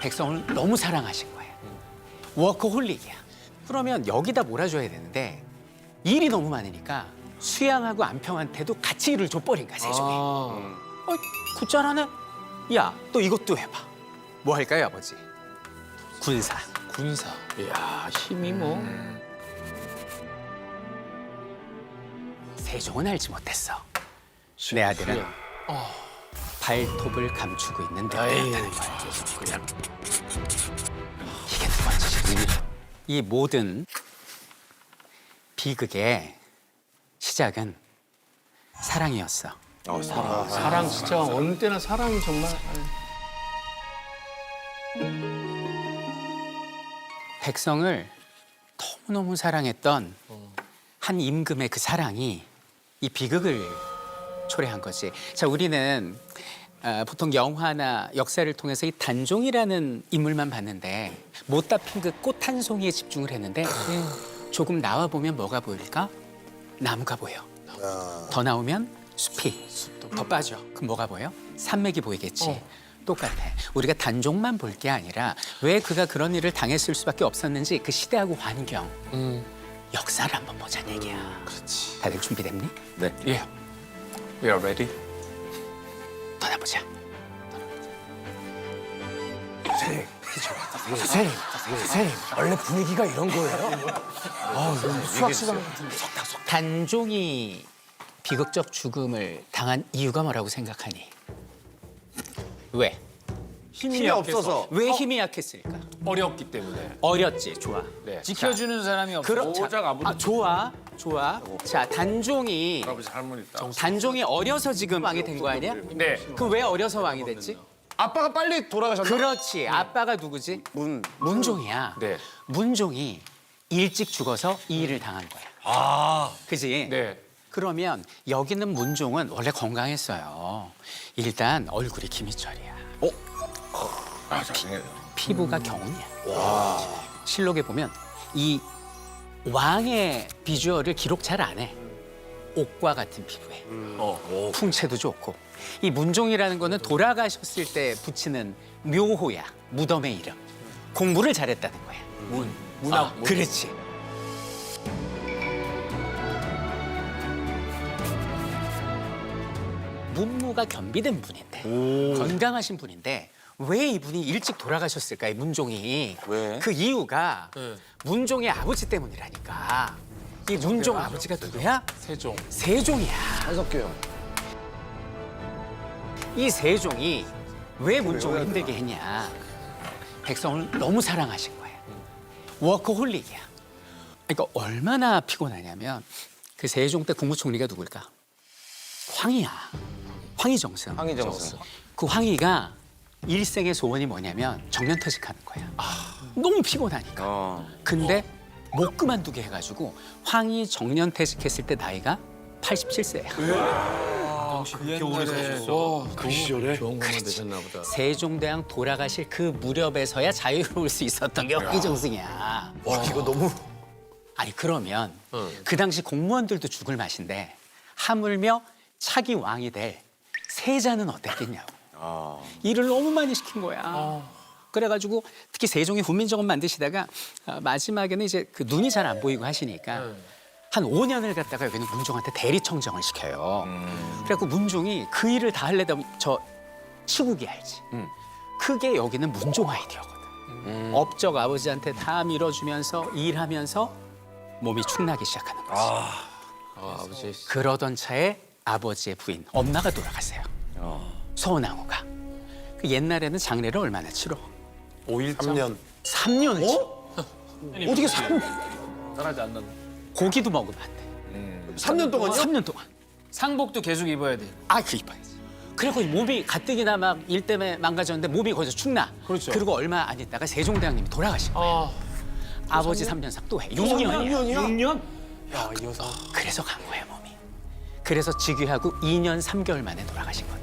백성을 너무 사랑하신 거예요. 워커홀릭이야. 그러면 여기다 몰아줘야 되는데 일이 너무 많으니까 수양하고 안평한테도 같이 일을 줘버린 거야, 세종이. 굿잘하네. 야, 또 이것도 해봐. 뭐 할까요, 아버지? 군사. 군사. 이야, 힘이 뭐. 세종은 알지 못했어. 내 아들은 발톱을 감추고 있는 늑대였다는 거야. 그냥. 이게 두 번째 실수. 이 모든 비극의 시작은 사랑이었어. 사랑 진짜 어느 때나 사랑이 정말. 백성을 너무너무 사랑했던 한 임금의 그 사랑이 이 비극을 초래한 거지. 자, 우리는 보통 영화나 역사를 통해서 이 단종이라는 인물만 봤는데 못다 핀 그 꽃 한 송이에 집중을 했는데 조금 나와 보면 뭐가 보일까? 나무가 보여. 더 나오면 숲이 더 빠져. 그럼 뭐가 보여? 산맥이 보이겠지. 똑같아. 우리가 단종만 볼 게 아니라 왜 그가 그런 일을 당했을 수밖에 없었는지 그 시대하고 환경, 역사를 한번 보자는 얘기야. 그렇지. 다들 준비됐니? 네. 예. We are ready. 떠나보자. 선생님, 원래 분위기가 이런 거예요? 수학 시간 같은데. 단종이 비극적 죽음을 당한 이유가 뭐라고 생각하니? 왜? 힘이 없어서. 왜 힘이 약했을까? 어렵기 때문에. 어렸지. 좋아. 네. 지켜주는 사람이 없어. 좋아. 자, 단종이 아버지 할머니 있다. 단종이 어려서 지금 왕이 된 거 아니야? 네. 그 왜 어려서 왕이 됐지? 아빠가 빨리 돌아가셨나? 그렇지. 아빠가 누구지? 문종이야. 네. 문종이 일찍 죽어서 이 일을 당한 거야. 그지? 네. 그러면 여기 있는 문종은 원래 건강했어요. 일단 얼굴이 김희철이야. 잘생겨요. 피부가 경운이야. 실록에 보면 이 왕의 비주얼을 기록 잘 안 해. 옥과 같은 피부에. 풍채도 좋고. 이 문종이라는 거는 돌아가셨을 때 붙이는 묘호야. 무덤의 이름. 공부를 잘했다는 거야. 문학. 그렇지. 문무가 겸비된 분인데 건강하신 분인데 왜 이분이 일찍 돌아가셨을까? 이 문종이. 왜? 그 이유가 문종의 아버지 때문이라니까. 이 문종 아버지가 누구야? 세종. 세종이야. 한석규. 이 세종이 왜 문종을 힘들게 했냐? 백성을 너무 사랑하신 거예요. 워커홀릭이야. 그러니까 얼마나 피곤하냐면 그 세종 때 국무총리가 누굴까? 황희야. 황희정승. 황희정승. 그 황희가 일생의 소원이 뭐냐면 정년퇴직하는 거야. 너무 피곤하니까. 근데 못 그만두게 해가지고 황희 정년퇴직했을 때 나이가 87세야. 그 시절에 좋은 것만 되셨나 보다. 세종대왕 돌아가실 그 무렵에서야 자유로울 수 있었던 게 황희정승이야. 와, 이거 너무. 아니 그러면 그 당시 공무원들도 죽을 맛인데 하물며 차기 왕이 될 세자는 어땠겠냐고. 일을 너무 많이 시킨 거야. 그래가지고 특히 세종이 훈민정음 만드시다가 마지막에는 이제 그 눈이 잘 안 보이고 하시니까 한 5년을 갖다가 여기는 문종한테 대리청정을 시켜요. 그래갖고 문종이 그 일을 다 하려다 보면 저 시국이 알지. 그게 여기는 문종 아이디어거든. 업적 아버지한테 다 밀어주면서 일하면서 몸이 축나기 시작하는 거지. 아버지. 그러던 차에 아버지의 부인 엄마가 돌아가세요. 서운왕후가. 그 옛날에는 장례를 얼마나 치러? 3년. 3년을 치러. 어떻게 3년? 떠나지 않는. 고기도 먹으면 안 돼. 3년 동안요? 3년 동안. 상복도 계속 입어야 돼. 그 입어야지. 그리고 몸이 가뜩이나 막 일 때문에 망가졌는데 몸이 거기서 축나. 그렇죠. 그리고 얼마 안 있다가 세종대왕님이 돌아가신 거야. 아버지 3년상 또 해. 6년이야. 6년? 야, 이어서. 그래서 간 거야 몸이. 그래서 즉위하고 2년 3개월 만에 돌아가신 거다.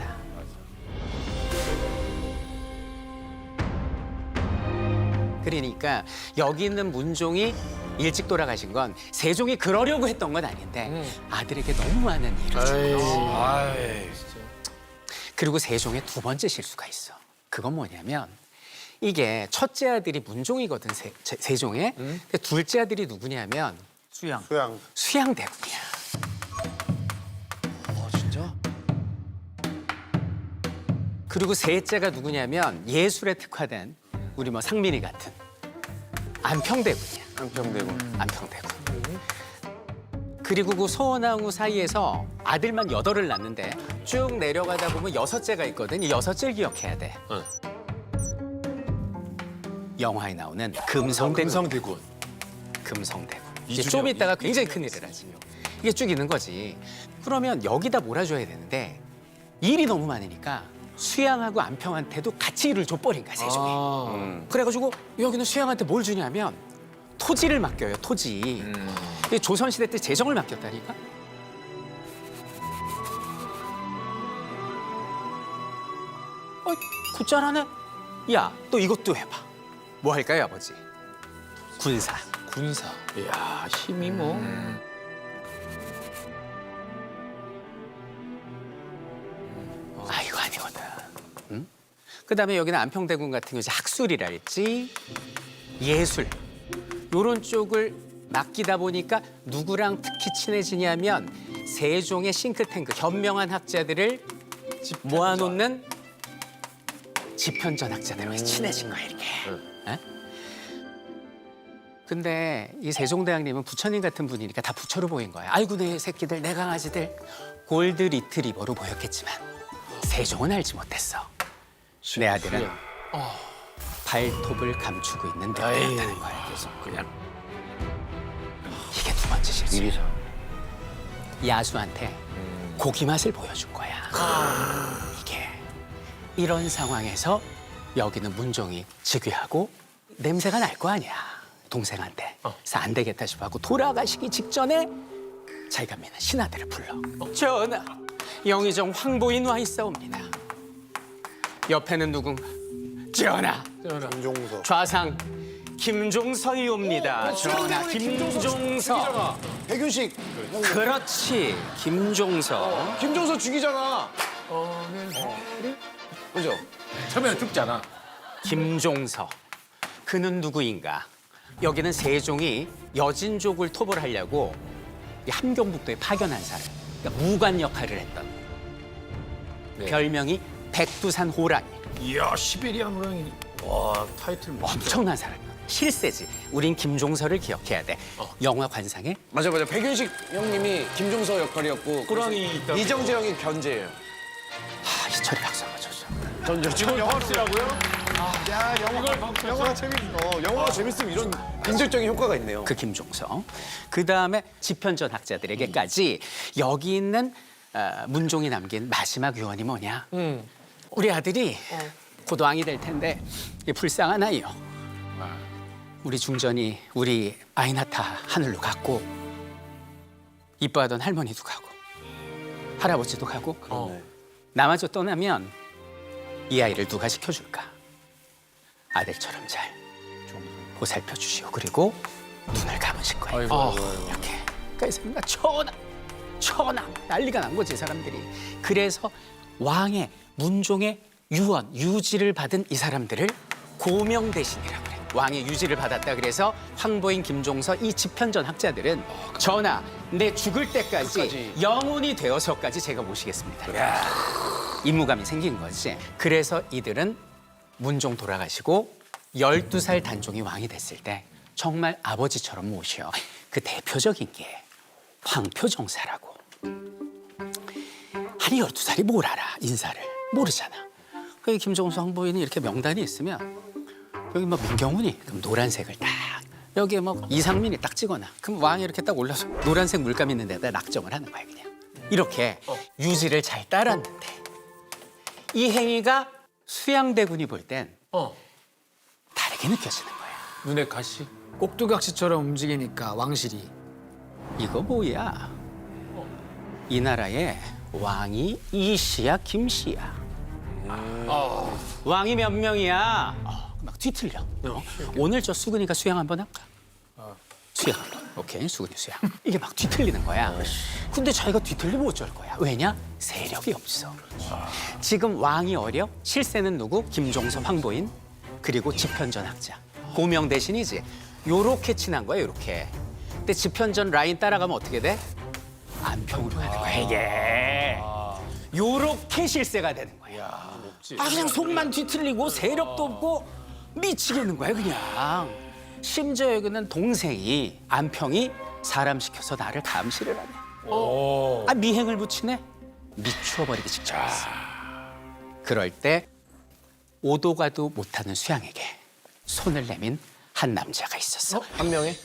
그러니까 여기 있는 문종이 일찍 돌아가신 건 세종이 그러려고 했던 건 아닌데 아들에게 너무 많은 일을 준 거지. 그리고 세종의 두 번째 실수가 있어. 그건 뭐냐면 이게 첫째 아들이 문종이거든 세종의. 근데 둘째 아들이 누구냐면 수양. 소양. 수양대군이야. 진짜? 그리고 셋째가 누구냐면 예술에 특화된 우리 뭐 상민이 같은 안평대군이야. 한평대군. 안평대군. 그리고 그 소원왕후 사이에서 아들만 8을 낳는데 쭉 내려가다 보면 6째가 있거든. 이 6째를 기억해야 돼. 영화에 나오는 금성대군. 금성대군. 이제 좀 있다가 굉장히 큰일을 하지. 이게 쭉 있는 거지. 그러면 여기다 몰아줘야 되는데 일이 너무 많으니까 수양하고 안평한테도 같이 일을 줘버린 거야, 세종이. 그래가지고 여기는 수양한테 뭘 주냐면 토지를 맡겨요, 토지. 이게 조선시대 때 재정을 맡겼다니까? 굿잘하네. 야, 또 이것도 해봐. 뭐 할까요, 아버지? 군사. 군사. 이야, 힘이 뭐. 아, 이거 아니거든. 응? 그다음에 여기는 안평대군 같은 경우 이제 학술이랄지 예술 요런 쪽을 맡기다 보니까 누구랑 특히 친해지냐면 세종의 싱크탱크 현명한 학자들을 모아놓는 집현전 학자들과 친해진 거야 이렇게. 에? 근데 이 세종대왕님은 부처님 같은 분이니까 다 부처로 보인 거야. 아이고 내 새끼들 내 강아지들 골드 리트리버로 보였겠지만 세종은 알지 못했어. 내 아들은 발톱을 감추고 있는 듯했다는 거야. 그래서 그냥. 이게 두 번째 실수. 야수한테 고기 맛을 보여준 거야. 이게 이런 상황에서 여기는 문종이 즉위하고 냄새가 날 거 아니야. 동생한테. 그래서 안 되겠다 싶어하고 돌아가시기 직전에 자기가 믿는 신하들을 불러. 전하, 영의정 황보인 와 있사옵니다. 옆에는 누군가? 전하, 김종서. 좌상 김종서이옵니다. 전하, 김종서. 백윤식. 그렇지, 김종서. 김종서 죽이잖아. 그죠? 처음에는 죽잖아. 김종서. 그는 누구인가? 여기는 세종이 여진족을 토벌하려고 이 함경북도에 파견한 사람. 그러니까 무관 역할을 했던. 별명이 백두산 호랑이. 이야, 시베리안 호랑이. 와, 타이틀 뭐. 엄청난 사람이야. 실세지. 우린 김종서를 기억해야 돼. 영화 관상에 맞아. 백윤식 형님이 김종서 역할이었고 호랑이 있다. 이정재 형이 견제예요. 희철이 박수 한번 쳐줘. 지금 영화 쓰라고요? 야, 영화가 재밌어. 영화가 재밌으면 이런 긍정적인 효과가 있네요. 그 김종서. 그 다음에 집현전 학자들에게까지 여기 있는 문종이 남긴 마지막 유언이 뭐냐? 우리 아들이 곧 왕이 될 텐데 이 불쌍한 아이요. 우리 중전이 우리 아이 낳다 하늘로 갔고 이뻐하던 할머니도 가고 할아버지도 가고 나마저 떠나면 이 아이를 누가 지켜줄까? 아들처럼 잘 보살펴 주시오. 그리고 눈을 감으실 거예요. 이렇게. 그러니까 천하 난리가 난 거지 사람들이. 그래서 왕의 문종의 유언 유지를 받은 이 사람들을 고명대신이라고 그래. 왕의 유지를 받았다 그래서 황보인 김종서 이 집현전 학자들은 전하 내 죽을 때까지 영혼이 되어서까지 제가 모시겠습니다. 임무감이 생긴 거지. 그래서 이들은 문종 돌아가시고 12살 단종이 왕이 됐을 때 정말 아버지처럼 모셔. 그 대표적인 게 황표정사라고. 아니 12살이 뭘 알아 인사를 모르잖아. 그 김종서 황보인이 이렇게 명단이 있으면 여기 뭐 민경훈이 그럼 노란색을 딱 여기에 뭐 이상민이 딱 찍어놔. 그럼 왕이 이렇게 딱 올라서 노란색 물감 있는 데다 낙점을 하는 거야 그냥. 이렇게 유지를 잘 따랐는데 이 행위가 수양대군이 볼 땐 다르게 느껴지는 거야. 눈에 가시. 꼭두각시처럼 움직이니까 왕실이. 이거 뭐야? 이 나라에 왕이 이씨야 김씨야? 왕이 몇 명이야? 막 뒤틀려. 오늘 저 수근이가 수양 한번 할까? 수양 한번. 오케이, 수근이 수양. 이게 막 뒤틀리는 거야. 근데 자기가 뒤틀리면 어쩔 거야? 왜냐? 세력이 없어. 지금 왕이 어려? 실세는 누구? 김종서 황보인. 그리고 집현전학자. 고명 대신이지. 요렇게 친한 거야, 요렇게. 근데 집현전 라인 따라가면 어떻게 돼? 안평으로 가는 거야, 이게. 요렇게 실세가 되는 거야. 그냥 속만 뒤틀리고 세력도 없고 미치겠는 거야, 그냥. 심지어 여기는 동생이 안평이 사람 시켜서 나를 감시를 하네. 미행을 붙이네. 미추어버리기 직전이었어. 그럴 때 오도 가도 못하는 수양에게 손을 내민 한 남자가 있었어. 한 명에?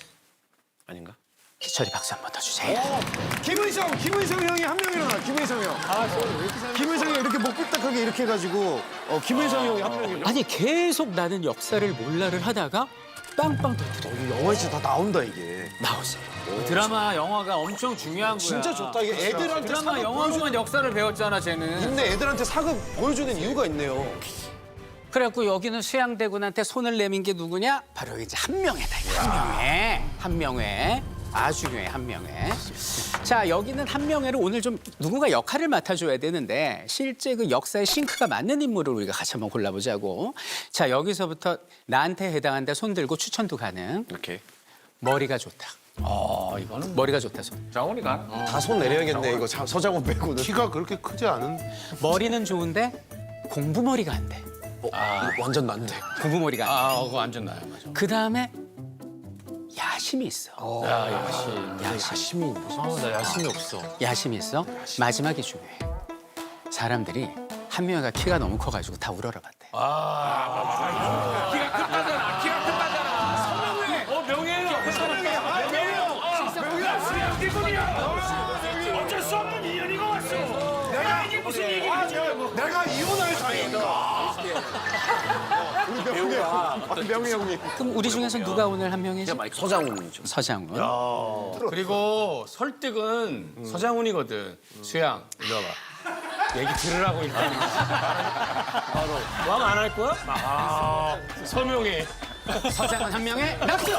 아닌가? 기철이 박수 한 번 더 주세요. 김의성 형이 한 명 일어나. 김의성 형. 김의성 형 이렇게 목 삐딱하게 이렇게 해가지고 김의성 형이 한 명 일어나. 아니 계속 나는 역사를 몰라를 하다가 빵빵 터뜨려. 영화에서 다 나온다 이게. 나오세요. 드라마, 영화가 엄청 중요한 거야. 진짜 좋다 이게. 애들한테 드라마, 사극 영화로만 역사를 배웠잖아, 쟤는. 근데 애들한테 사극 보여주는 이유가 있네요. 그래갖고 여기는 수양대군한테 손을 내민 게 누구냐? 바로 이제 한명회다. 한명회. 아주 중요해, 한명회. 자, 여기는 한명회를 오늘 좀 누군가 역할을 맡아줘야 되는데 실제 그 역사의 싱크가 맞는 인물을 우리가 같이 한번 골라보자고. 자, 여기서부터 나한테 해당한다 손 들고 추천도 가능. 이렇게. 머리가 좋다. 이거는 머리가 좋다 손. 장훈이가. 다 손 내려야겠네 이거 서장훈 빼고는. 키가 그렇게 크지 않은 머리는 좋은데 공부머리가 안 돼. 완전 난데. 공부머리가 안 돼. 그거 완전 나야, 맞아. 그 다음에 야심이 있어. 야심이. 나 야심이 없어. 야심이 있어. 마지막이 중요해. 사람들이 한명회가 키가 너무 커가지고 다 우러러봤대. 내가 이혼할 사이인가? 우리 명희 형님. 그럼 우리 중에서 누가 오늘 한 명이지? 서장훈이죠. 서장훈. 그리고 설득은 서장훈이거든. 수양, 이리 와봐. 얘기 들으라고 일단. 왕 안 할 거야? 서명해. 서장훈 한 명에 낙수!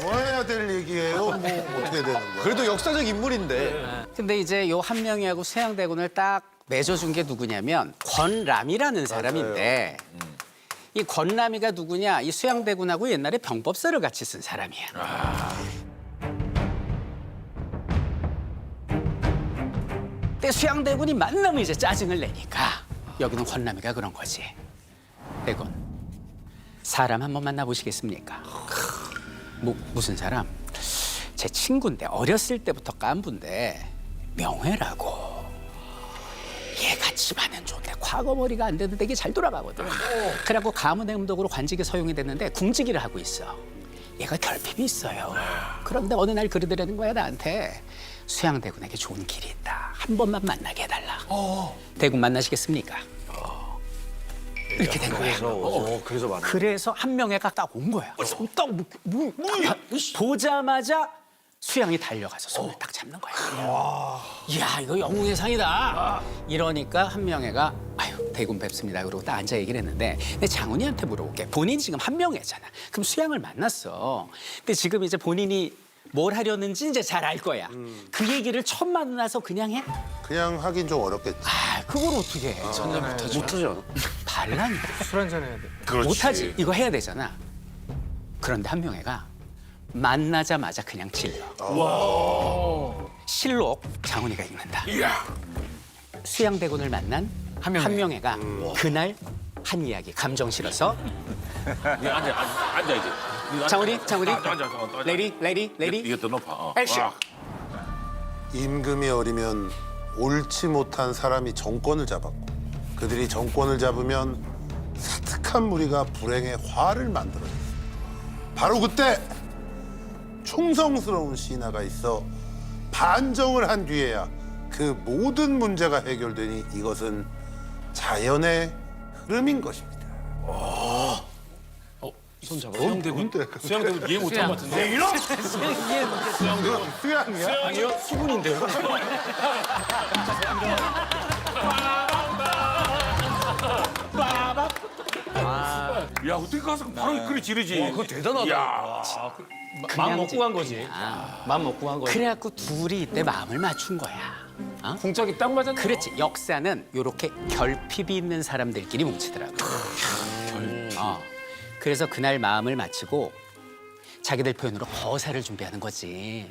좋아해야 될 얘기예요. 뭐 어떻게 되는 거야? 그래도 역사적 인물인데. 근데 이제 요 한 명이하고 수양대군을 딱 맺어준 게 누구냐면 권람이라는 사람인데 이 권람이가 누구냐? 이 수양대군하고 옛날에 병법서를 같이 쓴 사람이야. 근데 수양대군이 만나면 이제 짜증을 내니까 여기는 권람이가 그런 거지. 대군, 사람 한번 만나보시겠습니까? 무슨 사람? 제 친구인데 어렸을 때부터 깐부인데 명회라고. 얘가 집안은 좋은데 과거머리가 안 되는데 이게 잘 돌아가거든. 그래갖고 가문행독으로 관직에 서용이 됐는데 궁지기를 하고 있어. 얘가 결핍이 있어요. 그런데 어느 날 그러더라는 거야 나한테. 수양대군에게 좋은 길이 있다. 한 번만 만나게 해달라. 대군 만나시겠습니까? 이렇게 된 거야. 그래서 맞아. 그래서 한명회가 딱 온 거야. 딱 보자마자 수양이 달려가서 손을 딱 잡는 거야. 이야, 이거 영웅의 상이다. 이러니까 한명회가 아유, 대군 뵙습니다. 그러고 딱 앉아 얘기를 했는데 근데 장훈이한테 물어볼게. 본인이 지금 한명회잖아. 그럼 수양을 만났어. 근데 지금 이제 본인이 뭘 하려는지 이제 잘 알 거야. 그 얘기를 처음 만나서 그냥 해? 그냥 하긴 좀 어렵겠지. 아, 그걸 어떻게 해? 못하지 않아? 반란이 술 한잔 해야 돼. 그렇지. 못하지. 이거 해야 되잖아. 그런데 한명회가 만나자마자 그냥 질러. 실록 장훈이가 읽는다. 수양대군을 만난 한명회가 그날 한 이야기 감정 실어서 앉아 이제. 장훈이 앉아. 레디 이게 더 높아. 액션. 임금이 어리면 옳지 못한 사람이 정권을 잡았고 그들이 정권을 잡으면 사특한 무리가 불행의 화를 만들어냈어. 바로 그때 충성스러운 신하가 있어 반정을 한 뒤에야 그 모든 문제가 해결되니 이것은 자연의 흐름인 것입니다. 수양대군 이해 못한 것 같은데. 수양이야? 아니요, 수군인데요. 야, 어떻게 가서 바로 그리 지르지? 그거 대단하다. 야, 마음 먹고 간 거지. 마음 먹고 간 거지. 그래갖고 둘이 이때 마음을 맞춘 거야. 공짝이 딱 맞았네. 그렇지. 역사는 이렇게 결핍이 있는 사람들끼리 뭉치더라고. 그래서 그날 마음을 마치고 자기들 표현으로 거사를 준비하는 거지.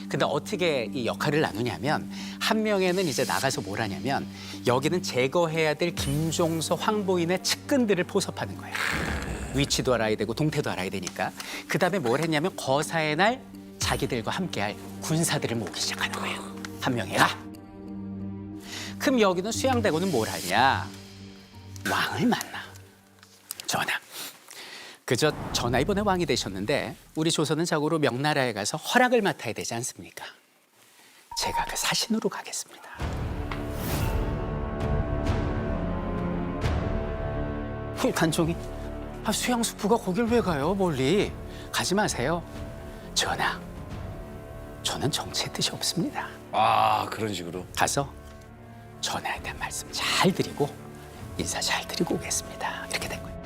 근데 어떻게 이 역할을 나누냐면 한 명에는 이제 나가서 뭘 하냐면 여기는 제거해야 될 김종서, 황보인의 측근들을 포섭하는 거야. 위치도 알아야 되고 동태도 알아야 되니까. 그다음에 뭘 했냐면 거사의 날 자기들과 함께할 군사들을 모으기 시작하는 거야. 한 명이가. 그럼 여기는 수양대군은 뭘 하냐? 왕을 만나. 전하. 그저 전하 이번에 왕이 되셨는데 우리 조선은 자고로 명나라에 가서 허락을 맡아야 되지 않습니까? 제가 그 사신으로 가겠습니다. 단종이 수양수부가 거길 왜 가요? 멀리 가지 마세요. 전하, 저는 정치의 뜻이 없습니다. 아 그런 식으로. 가서 전하에 대한 말씀 잘 드리고 인사 잘 드리고 오겠습니다. 이렇게 된 거예요.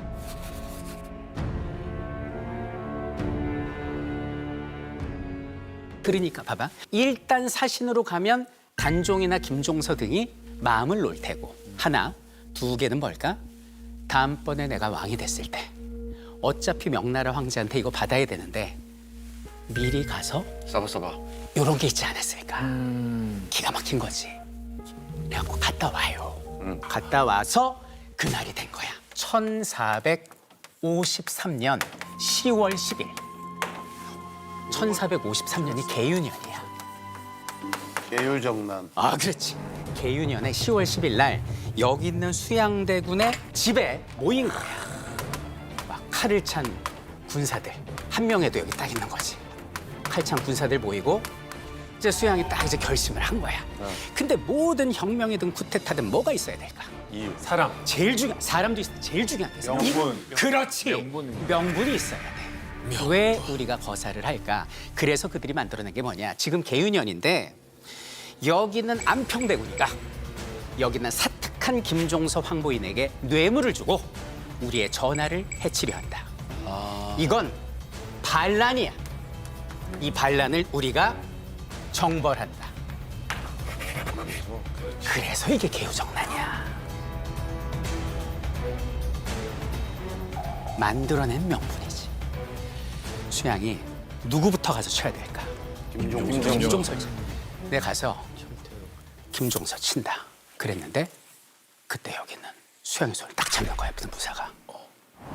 그러니까 봐봐. 일단 사신으로 가면 단종이나 김종서 등이 마음을 놓을 테고 하나, 두 개는 뭘까? 다음번에 내가 왕이 됐을 때 어차피 명나라 황제한테 이거 받아야 되는데 미리 가서 싸봐. 요런 게 있지 않았을까? 기가 막힌 거지. 그래갖고 갔다 와요. 갔다 와서 그날이 된 거야. 1453년 10월 10일. 1453년이 계윤년이야. 계율정난. 아, 그렇지. 계윤년의 10월 10일 날 여기 있는 수양대군의 집에 모인 거야. 막 칼을 찬 군사들. 한 명에도 여기 딱 있는 거지. 칼 찬 군사들 모이고 이제 수양이 딱 이제 결심을 한 거야. 근데 모든 혁명이든 쿠데타든 뭐가 있어야 될까? 사람. 제일 중요한 사람도 있어. 제일 중요한 게 명분. 그렇지. 명분이 있어야 돼. 왜 우리가 거사를 할까? 그래서 그들이 만들어낸 게 뭐냐? 지금 계윤년인데 여기는 안평대군이가 여기는 사특한 김종서 황보인에게 뇌물을 주고 우리의 전하를 해치려 한다. 이건 반란이야. 이 반란을 우리가 정벌한다. 그래서 이게 계유정난이야. 만들어낸 명분이지. 수양이 누구부터 가서 쳐야 될까? 김종서. 내가 가서 김종서 친다. 그랬는데 그때 여기는 수양의 손을 딱 잡는 거야. 무슨 부사가.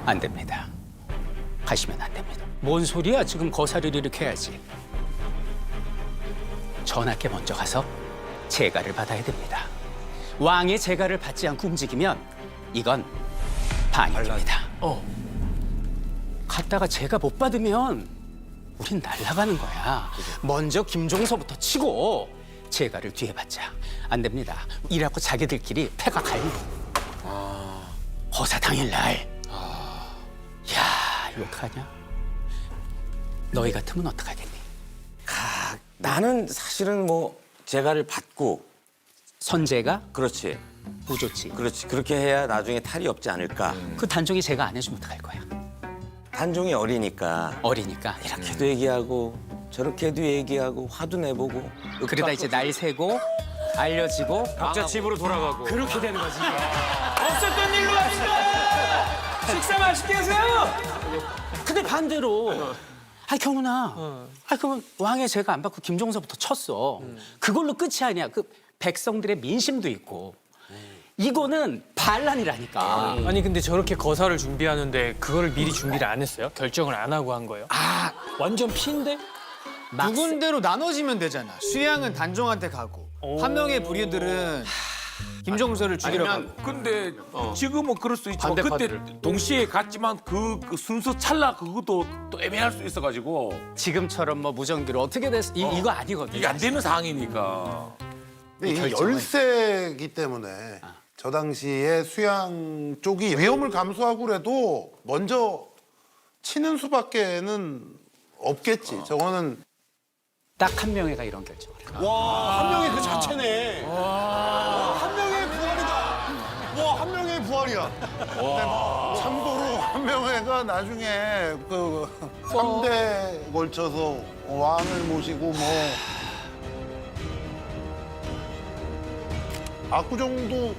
안 됩니다. 가시면 안 됩니다. 뭔 소리야? 지금 거사를 일으켜야지. 전하께 먼저 가서 제가를 받아야 됩니다. 왕의 제가를 받지 않고 움직이면 이건 반역입니다. 갔다가 제가 못 받으면 우린 날아가는 거야. 먼저 김종서부터 치고 제가를 뒤에 받자. 안 됩니다. 이라고 자기들끼리 패가 갈리고. 거사 당일날. 야, 이거 어떡하냐? 너희 같으면 어떡하겠니? 나는 사실은 뭐 재가를 받고 선제가 그렇지. 부좋지. 그렇지. 그렇게 해야 나중에 탈이 없지 않을까. 그 단종이 제가 안 해주면 어떡할 거야? 단종이 어리니까 어리니까. 이렇게도 얘기하고 저렇게도 얘기하고 화도 내보고 그러다 이제 날 새고 알려지고 각자 집으로 돌아가고. 그렇게 되는 거지. 없었던 일로 합시다. 식사 맛있게 하세요. 근데 반대로 경훈아, 그러면 왕의 제가 안 받고 김종서부터 쳤어. 그걸로 끝이 아니야. 그 백성들의 민심도 있고. 이거는 반란이라니까. 아니 근데 저렇게 거사를 준비하는데 그거를 미리 준비를 안 했어요? 결정을 안 하고 한 거예요? 완전 피인데? 막 두 군데로 나눠지면 되잖아. 수양은 단종한테 가고 한 명의 부류들은 김종서를 죽이러 가고. 근데 지금은 그럴 수 있지만 그때 반대파들을. 동시에 갔지만 그 순서 찰나 그것도 또 애매할 수 있어가지고 지금처럼 뭐 무전기로 어떻게 됐어? 이거 아니거든. 이게 안 되는 상황이니까. 근데 이 결정을. 열세기 때문에 저 당시에 수양 쪽이 위험을 감수하고 그래도 먼저 치는 수밖에는 없겠지. 저거는 딱 한 명이가 이런 결정을 해. 한 명의 그 자체네. 한 명의 부활이다. 한 명의 부활이야. 참고로 한명회가 나중에 그 3대 걸쳐서 왕을 모시고 뭐 압구정도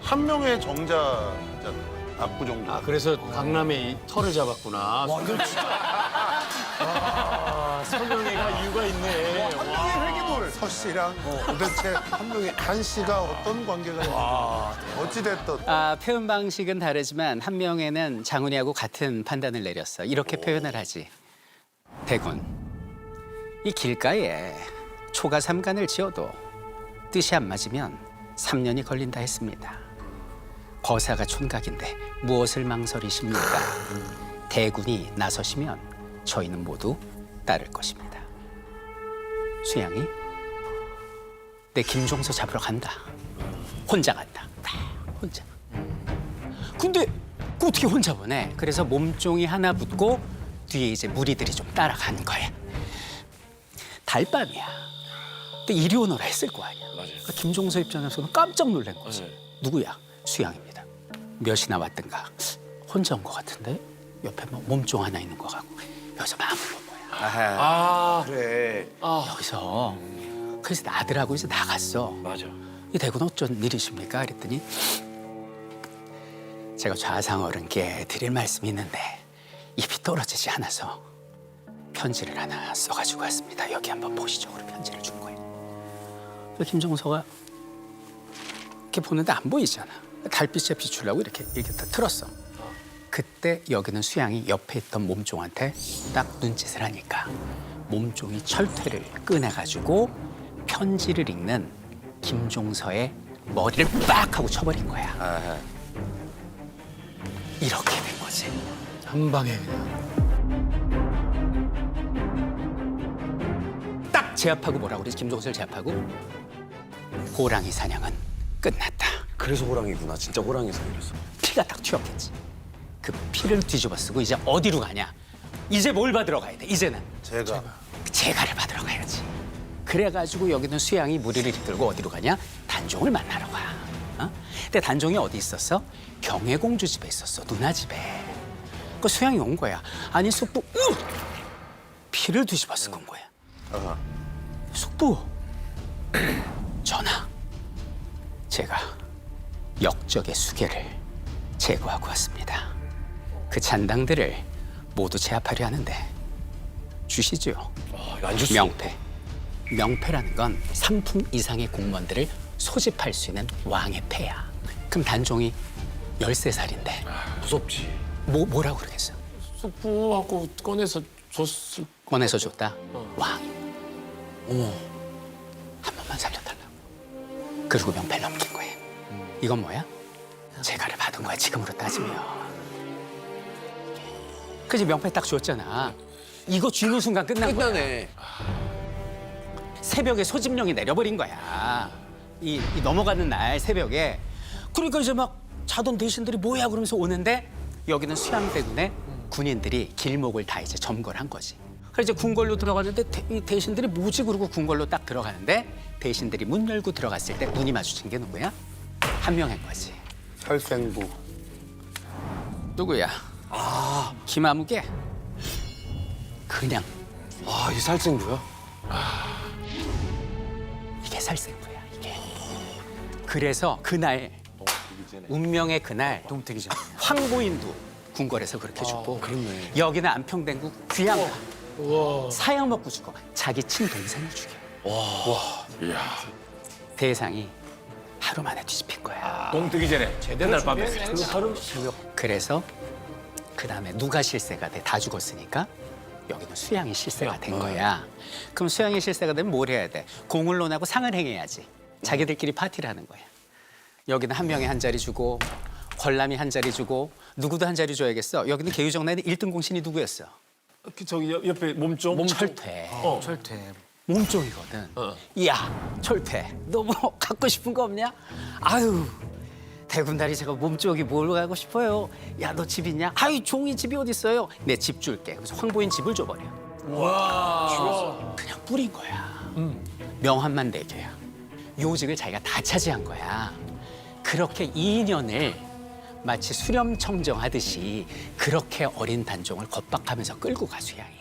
한 명의 정자잖아. 압구정도. 아, 그래서 강남에 이 털을 잡았구나. 와, 이거 진짜. 아, 설명회가 이유가 있네. 한 명의 회계물. 서 씨랑 도대체 한 씨가 어떤 관계가 있는지 어찌 됐든 표현 방식은 다르지만 한 명에는 장훈이하고 같은 판단을 내렸어. 이렇게 표현을 하지. 대군, 이 길가에 초가 삼간을 지어도 뜻이 안 맞으면 3년이 걸린다 했습니다. 거사가 촌각인데 무엇을 망설이십니까? 대군이 나서시면 저희는 모두 따를 것입니다. 수양이 내 김종서 잡으러 간다. 혼자 간다. 혼자. 근데 그 어떻게 혼자 보내? 그래서 몸종이 하나 붙고 뒤에 이제 무리들이 좀 따라가는 거야. 달밤이야. 근데 이리 오너라 했을 거 아니야. 그러니까 김종서 입장에서는 깜짝 놀란 거지. 누구야? 수양입니다. 몇이나 왔든가. 혼자 온 것 같은데 옆에 뭐 몸종 하나 있는 것 같고 여기서 마음을 본 거야. 아, 그래. 여기서 그래서 아들하고 이제 나갔어. 맞아. 이 대군 어쩐 일이십니까? 그랬더니 제가 좌상 어른께 드릴 말씀이 있는데 입이 떨어지지 않아서 편지를 하나 써가지고 왔습니다. 여기 한번 보시죠. 그리고 편지를 준 거예요. 그래서 김종서가 이렇게 보는데 안 보이잖아. 달빛에 비추려고 이렇게 다 틀었어. 그때 여기는 수양이 옆에 있던 몸종한테 딱 눈짓을 하니까 몸종이 철퇴를 꺼내가지고 편지를 읽는 김종서의 머리를 빡 하고 쳐버린 거야. 이렇게 된 거지. 한 방에 그냥. 딱 제압하고 뭐라고 그러지? 김종서를 제압하고 호랑이 사냥은 끝났다. 그래서 호랑이구나. 진짜 호랑이 생겼어. 피가 딱 튀었겠지. 그 피를 뒤집어 쓰고 이제 어디로 가냐? 이제 뭘 받으러 가야 돼? 이제는 제가 제가를 받으러 가야지. 그래가지고 여기는 수양이 무리를 이끌고 어디로 가냐? 단종을 만나러 가. 근데 단종이 어디 있었어? 경혜공주 집에 있었어. 누나 집에. 그 수양이 온 거야. 아니 숙부 피를 뒤집어 쓰고 온 거야. 숙부 전하, 제가 역적의 수계를 제거하고 왔습니다. 그 잔당들을 모두 제압하려 하는데 주시죠. 안 줬어. 명패. 명패라는 건 3품 이상의 공무원들을 소집할 수 있는 왕의 패야. 그럼 단종이 13살인데 무섭지. 뭐라고 그러겠어? 숙부하고 꺼내서 줬을. 꺼내서 줬다. 왕이. 어머, 한 번만 살려달라고. 그리고 명패를 넘긴 거예요. 이건 뭐야? 제가를 받은 거야, 지금으로 따지면. 그지 명패 딱 줬잖아. 이거 쥐는 순간 끝난 거야. 끝나네. 새벽에 소집령이 내려버린 거야. 이 넘어가는 날 새벽에. 그러니까 이제 막 자던 대신들이 뭐야 그러면서 오는데 여기는 수양대군의 군인들이 길목을 다 이제 점거를 한 거지. 그래서 이제 궁궐로 들어가는데 이 대신들이 뭐지 그러고 궁궐로 딱 들어가는데 대신들이 문 열고 들어갔을 때 눈이 마주친 게 누구야? 한 명인 거지. 살생부. 누구야? 김아무개. 그냥 아, 이 살생부야? 이게 살생부야 이게. 그래서 그날 운명의 그날 동태기 전. 황보인도 궁궐에서 그렇게 죽고 그렇네. 여기는 안평대국 귀양가 사형 먹고 죽어. 자기 친동생을 죽여. 대상이 하루 만에 뒤집힌 거야. 동뜨기 전에 제대로 밤에 그 하루 새벽. 그래서 그다음에 누가 실세가 돼? 다 죽었으니까 여기는 수양이 실세가 된 거야. 그럼 수양이 실세가 되면 뭘 해야 돼? 공을 논하고 상을 행해야지. 자기들끼리 파티를 하는 거야. 여기는 한 명에 한 자리 주고 권람이 한 자리 주고 누구도 한 자리 줘야겠어. 여기는 계유정나이는 1등 공신이 누구였어? 저기 옆에 몸종. 철퇴. 철퇴. 몸종이거든. 야, 철퇴. 너 뭐 갖고 싶은 거 없냐? 아유, 대군다리 제가 몸종이 뭘 가고 싶어요? 야, 너 집 있냐? 아유, 종이 집이 어디 있어요? 내 집 줄게. 그래서 황보인 집을 줘버려. 와. 그냥 뿌린 거야. 명함만 4개야. 요직을 자기가 다 차지한 거야. 그렇게 2년을 마치 수렴청정하듯이 그렇게 어린 단종을 겁박하면서 끌고 가 수양이.